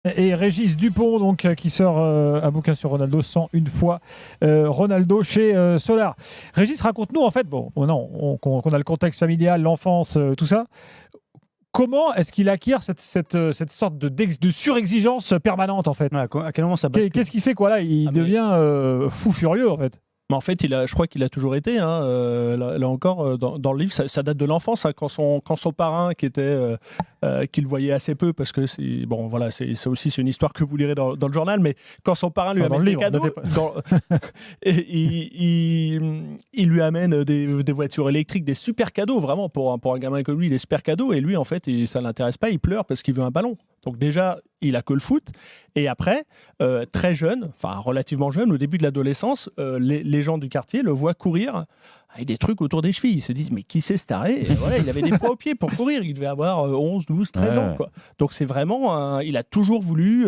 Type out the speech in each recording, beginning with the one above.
Et Régis Dupont, donc, qui sort un bouquin sur Ronaldo, 101 fois Ronaldo chez Solar. Régis, raconte-nous, en fait, qu'on a le contexte familial, l'enfance, tout ça. Comment est-ce qu'il acquiert cette sorte de surexigence permanente, en fait? À quel moment ça bascule? Qu'est-ce qu'il fait, quoi, là? Il devient fou furieux, en fait. Mais en fait, je crois qu'il a toujours été. Là encore, dans le livre, ça date de l'enfance. Quand son parrain, qu'il voyait assez peu, parce que c'est aussi une histoire que vous lirez dans le journal, mais quand son parrain lui amène des cadeaux, il lui amène des voitures électriques, des super cadeaux, vraiment pour un gamin comme lui, des super cadeaux. Et lui, en fait, ça l'intéresse pas. Il pleure parce qu'il veut un ballon. Donc déjà, il a que le foot. Et après, très jeune, enfin relativement jeune, au début de l'adolescence, les gens du quartier le voient courir avec des trucs autour des chevilles. Ils se disent, mais qui c'est ce taré? Et voilà, il avait des poids aux pieds pour courir. Il devait avoir 11, 12, 13 ans. Quoi. Donc c'est vraiment, il a toujours voulu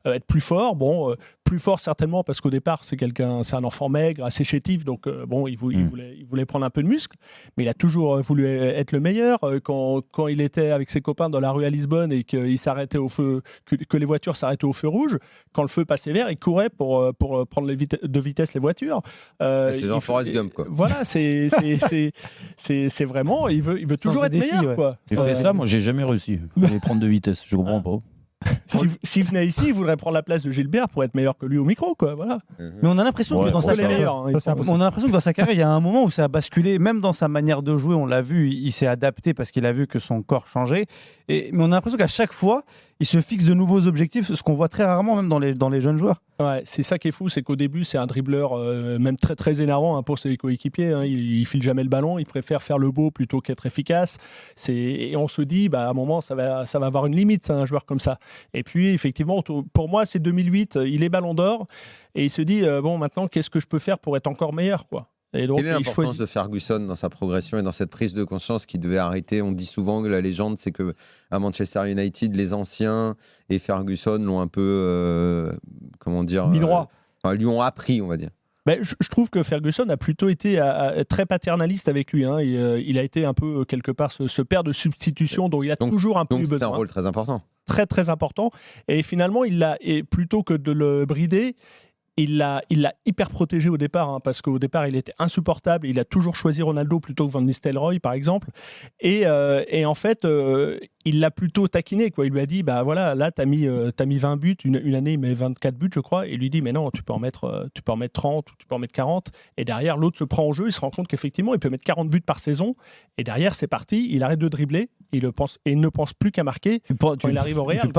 être plus fort. Plus fort certainement parce qu'au départ, c'est un enfant maigre, assez chétif. Donc il voulait prendre un peu de muscle. Mais il a toujours voulu être le meilleur. Quand il était avec ses copains dans la rue à Lisbonne et qu'il s'arrêtait au feu, que les voitures s'arrêtaient au feu rouge, quand le feu passait vert, il courait pour prendre de vitesse les voitures. C'est genre Forrest Gump, quoi. Voilà, c'est vraiment, il veut toujours être meilleur, ouais. Quoi. J'ai fait ça, moi j'ai jamais réussi à les prendre de vitesse, je comprends pas. S'il venait ici, il voudrait prendre la place de Gilbert pour être meilleur que lui au micro, quoi. Voilà. Mais on a l'impression que dans sa carrière, on a l'impression que dans sa carrière, il y a un moment où ça a basculé, même dans sa manière de jouer. On l'a vu, il s'est adapté parce qu'il a vu que son corps changeait. Mais on a l'impression qu'à chaque fois, il se fixe de nouveaux objectifs, ce qu'on voit très rarement même dans les jeunes joueurs. Ouais, c'est ça qui est fou, c'est qu'au début, c'est un dribbleur même très très énervant pour ses coéquipiers. Il file jamais le ballon, il préfère faire le beau plutôt qu'être efficace. Et on se dit, à un moment, ça va avoir une limite, un joueur comme ça. Et puis, effectivement, pour moi, c'est 2008, il est Ballon d'Or et il se dit, maintenant, qu'est-ce que je peux faire pour être encore meilleur, quoi. Et donc, quelle est l'importance de Ferguson dans sa progression et dans cette prise de conscience qu'il devait arrêter? On dit souvent que la légende, c'est que à Manchester United, les anciens et Ferguson l'ont un peu, mis droit. Lui ont appris, on va dire. Je trouve que Ferguson a plutôt été très paternaliste avec lui. Il a été un peu, quelque part, ce père de substitution dont il a toujours un peu eu besoin. C'est un rôle très important. Très, très important. Et finalement, plutôt que de le brider, il l'a hyper protégé au départ, parce qu'au départ, il était insupportable. Il a toujours choisi Ronaldo plutôt que Van Nistelrooy, par exemple. Et en fait, il l'a plutôt taquiné, quoi. Il lui a dit, là, t'as mis 20 buts. Une année, il met 24 buts, je crois. Et il lui dit, mais non, tu peux en mettre 30 ou tu peux en mettre 40. Et derrière, l'autre se prend au jeu. Il se rend compte qu'effectivement, il peut mettre 40 buts par saison. Et derrière, c'est parti. Il arrête de dribbler. Il ne pense plus qu'à marquer quand il arrive au Real.